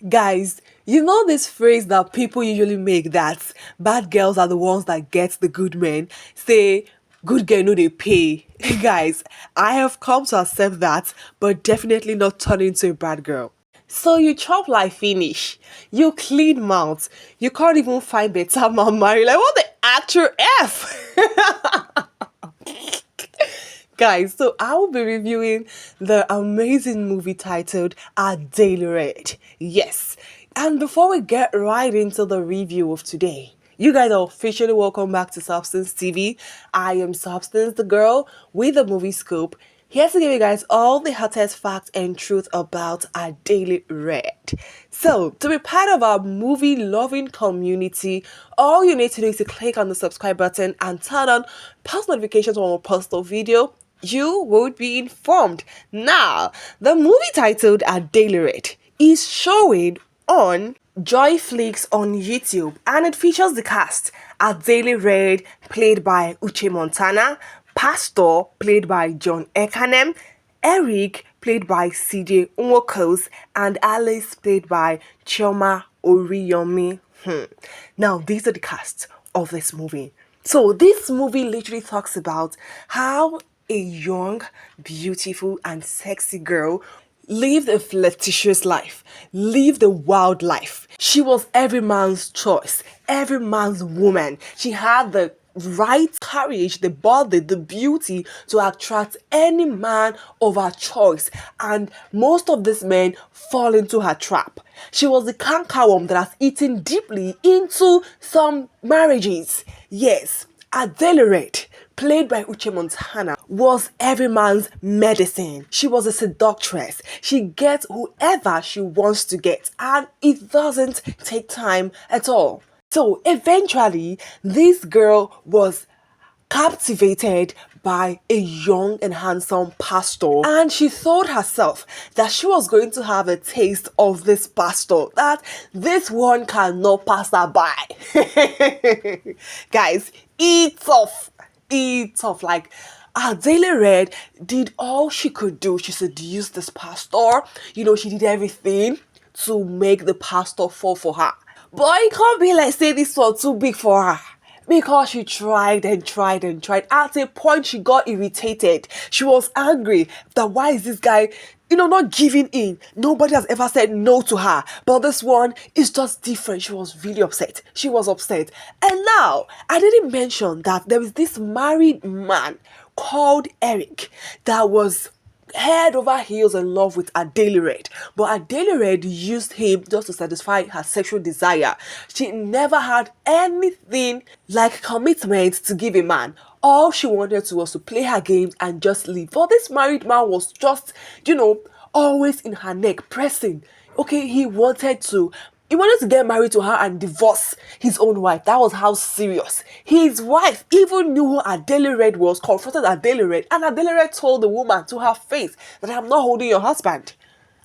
Guys, you know this phrase that people usually make that bad girls are the ones that get the good men? Say, good girl no they pay. Guys, I have come to accept that, but definitely not turn into a bad girl. So you chop like finish, you clean mouth, you can't even find better man marry. Like what the actual F? Guys, so I will be reviewing the amazing movie titled Adele. Yes. And before we get right into the review of today, you guys are officially welcome back to Substance TV. I am Substance, the girl with the movie scoop, here to give you guys all the hottest facts and truth about Adele. So, to be part of our movie loving community, all you need to do is to click on the subscribe button and turn on post notifications when we post a video. You would be informed. Now, the movie titled Adele is showing on Joyflix on YouTube, and it features the cast: Adele, played by Uche Montana; Pastor, played by John Ekanem; Eric, played by CJ Nwokos; and Alice, played by Chioma Oriyomi. Now, these are the cast of this movie. So, this movie literally talks about how a young, beautiful, and sexy girl lived a flirtatious life, lived a wild life. She was every man's choice, every man's woman. She had the right courage, the body, the beauty to attract any man of her choice, and most of these men fall into her trap. She was the cankerworm that has eaten deeply into some marriages. Yes, Adele, played by Uche Montana, was every man's medicine. She was a seductress. She gets whoever she wants to get, and it doesn't take time at all. So eventually, this girl was captivated by a young and handsome pastor, and she thought herself that she was going to have a taste of this pastor, that this one cannot pass her by. Guys, it's tough. Like, Adele did all she could do. She seduced this pastor. She did everything to make the pastor fall for her. But it can't be like, say, this was too big for her. Because she tried and tried and tried. At a point, she got irritated. She was angry that why is this guy, not giving in? Nobody has ever said no to her. But this one is just different. She was really upset. She was upset. And now, I didn't mention that there is this married man called Eric that was head over heels in love with Adele. But Adele used him just to satisfy her sexual desire. She never had anything like commitment to give a man. All she wanted to was to play her games and just leave. But this married man was just, always in her neck, pressing. Okay, he wanted to get married to her and divorce his own wife. That was how serious. His wife even knew who Adele was, confronted Adele, and Adele told the woman to her face that I'm not holding your husband.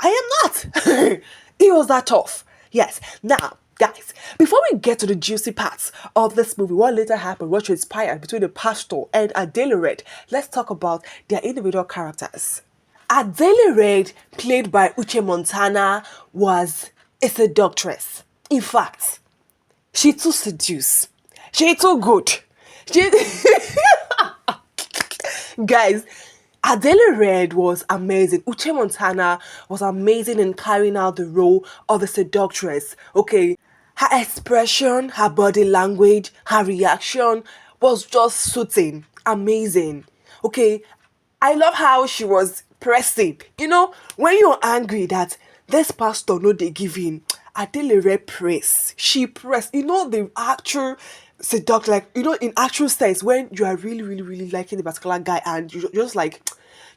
I am not. It was that tough. Yes. Now, guys, before we get to the juicy parts of this movie, what later happened, what transpired between the pastor and Adele, let's talk about their individual characters. Adele, played by Uche Montana, was a seductress. In fact, she too seduce. She too good. She Guys, Adele was amazing. Uche Montana was amazing in carrying out the role of a seductress. Okay, her expression, her body language, her reaction was just suiting. Amazing. Okay, I love how she was pressing. When you're angry that this pastor no they give in, Adele press. She pressed. The actual seduct, like, in actual sense, when you are really, really, really liking the particular guy and you're just like,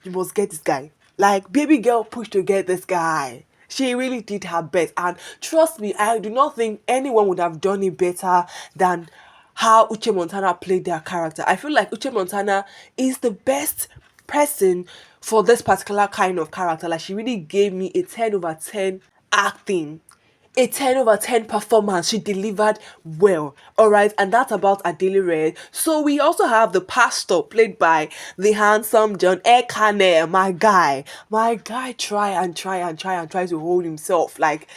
you must get this guy. Like, baby girl pushed to get this guy. She really did her best. And trust me, I do not think anyone would have done it better than how Uche Montana played their character. I feel like Uche Montana is the best person for this particular kind of character. Like, she really gave me a 10 over 10 acting, a 10 over 10 performance. She delivered well. Alright, and that's about Adele. So we also have the pastor, played by the handsome John Ekanem. My guy try to hold himself. Like,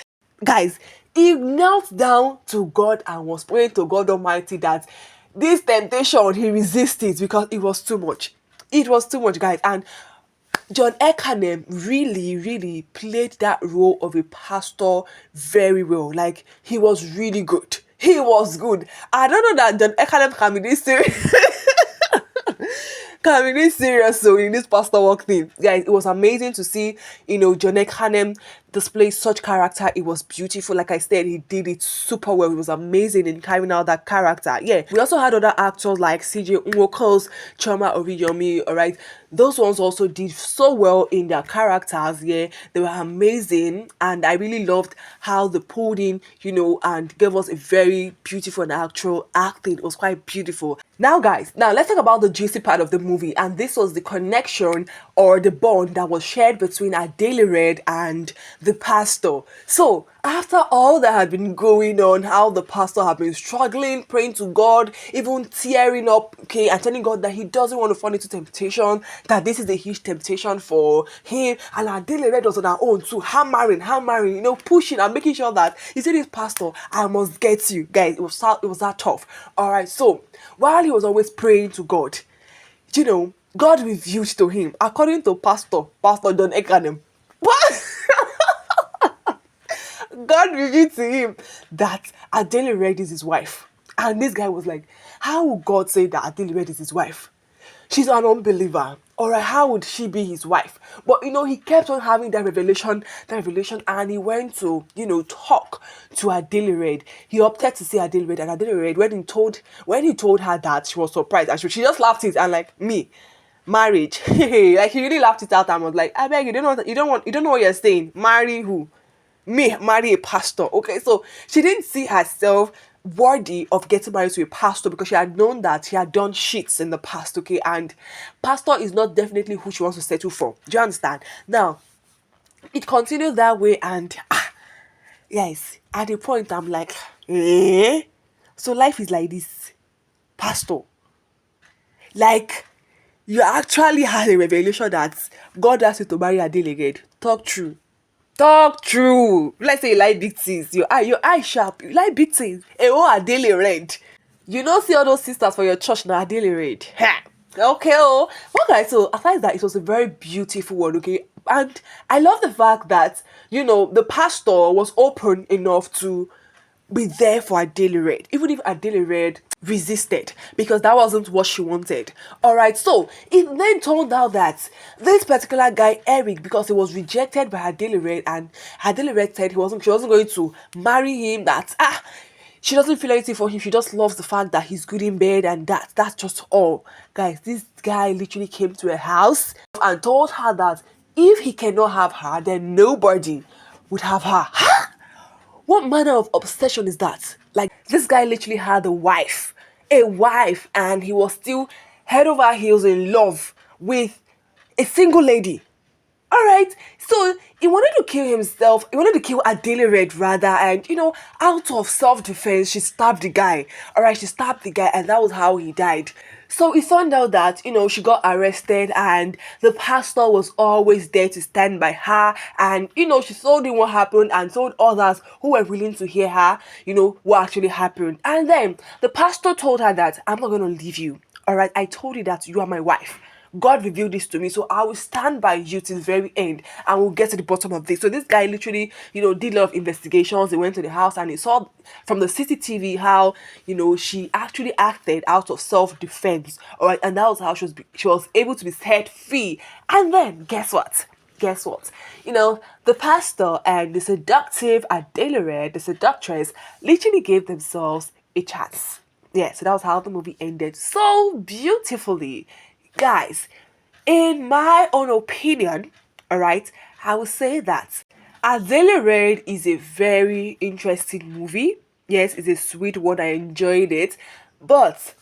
Guys, he knelt down to God and was praying to God Almighty that this temptation he resisted because it was too much. It was too much, guys. And John Ekanem really, really played that role of a pastor very well. Like, he was really good. He was good. I don't know that John Ekanem can be this serious. Can be this serious so in this pastor work thing. Guys, it was amazing to see, John Ekanem display such character. It was beautiful. Like I said, he did it super well. It was amazing in carrying out that character. Yeah. We also had other actors like CJ Nwoko's Choma Oriyomi, alright. Those ones also did so well in their characters. Yeah, they were amazing, and I really loved how they pulled in, and gave us a very beautiful and actual acting. It was quite beautiful. Now, guys, let's talk about the juicy part of the movie, and this was the connection or the bond that was shared between Adele and the pastor. So, after all that had been going on, how the pastor had been struggling, praying to God, even tearing up, okay, and telling God that he doesn't want to fall into temptation, that this is a huge temptation for him, and Adele was on her own too, hammering, pushing and making sure that he said, "This pastor, I must get you." Guys, it was that tough. Alright, so while he was always praying to God, God revealed to him, according to Pastor John Ekanem. What? God revealed to him that Adele is his wife. And this guy was like, how would God say that Adele is his wife? She's an unbeliever. Alright, how would she be his wife? But he kept on having that revelation, and he went to, talk to Adele. He opted to see Adele, and Adele, when he told her that, she was surprised. And she just laughed it and like, me, marriage. Like, he really laughed it out and was like, I beg you, you don't know what you're saying. Marry who? Me marry a pastor. Okay, so she didn't see herself worthy of getting married to a pastor because she had known that she had done shits in the past. Okay, and pastor is not definitely who she wants to settle for. Do you understand? Now, it continued that way, and yes, at the point I'm like, so life is like this, pastor. Like, you actually had a revelation that God asked you to marry a delegate. Talk true. Talk true. Let's say you like big things. Your eye sharp. You like big things. A daily red. You don't see all those sisters for your church now. Daily red. Ha. Okay. Oh. Okay. So aside that, it was a very beautiful one. Okay. And I love the fact that the pastor was open enough to be there for Adele Red, even if Adele Red resisted because that wasn't what she wanted. Alright, so it then turned out that this particular guy, Eric, because he was rejected by Adele Red, and Adele Red said she wasn't going to marry him, that she doesn't feel anything for him, she just loves the fact that he's good in bed, and that's just all. Guys, this guy literally came to her house and told her that if he cannot have her, then nobody would have her. What manner of obsession is that? Like, this guy literally had a wife, and he was still head over heels in love with a single lady. Alright, so he wanted to kill himself, he wanted to kill Adele Red rather, and out of self-defense, she stabbed the guy. Alright, she stabbed the guy, and that was how he died. So it turned out that, she got arrested, and the pastor was always there to stand by her, and, she told him what happened and told others who were willing to hear her, what actually happened. And then the pastor told her that, I'm not going to leave you. Alright, I told you that you are my wife. God revealed this to me, so I will stand by you till the very end, and we'll get to the bottom of this. So this guy literally, did a lot of investigations. He went to the house and he saw from the CCTV how, she actually acted out of self-defense. All right, and that was how she was able to be set free. And then guess what? The pastor and the seductive Adele, the seductress, literally gave themselves a chance. Yeah, so that was how the movie ended so beautifully. Guys, in my own opinion, alright, I would say that Adele Red is a very interesting movie. Yes, it's a sweet one. I enjoyed it. But,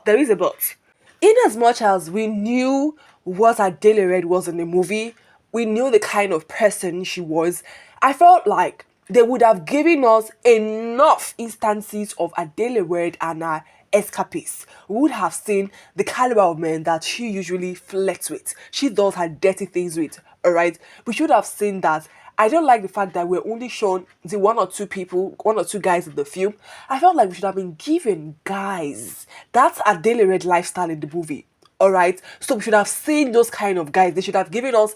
there is a but. In as much as we knew what Adele Red was in the movie, we knew the kind of person she was, I felt like they would have given us enough instances of Adele Red and her escapists. We would have seen the caliber of men that she usually flirts with. She does her dirty things with. Alright, we should have seen that I don't like the fact that we're only shown the one or two people, one or two guys in the film. I felt like we should have been given guys. That's a daily red lifestyle in the movie. Alright? So we should have seen those kind of guys. They should have given us,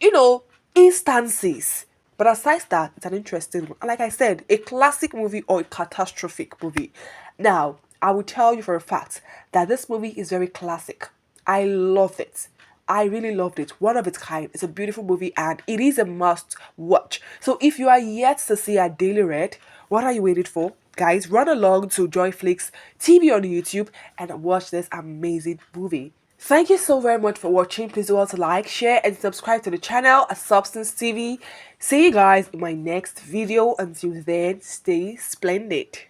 you know, instances. But aside that, it's an interesting one. Like I said, a classic movie or a catastrophic movie. Now, I will tell you for a fact that this movie is very classic. I love it. I really loved it. One of its kind. It's a beautiful movie and it is a must watch. So if you are yet to see a Daily Red, what are you waiting for? Guys, run along to Joyflix TV on YouTube and watch this amazing movie. Thank you so very much for watching. Please do also like, share, and subscribe to the channel at Substance TV. See you guys in my next video. Until then, stay splendid.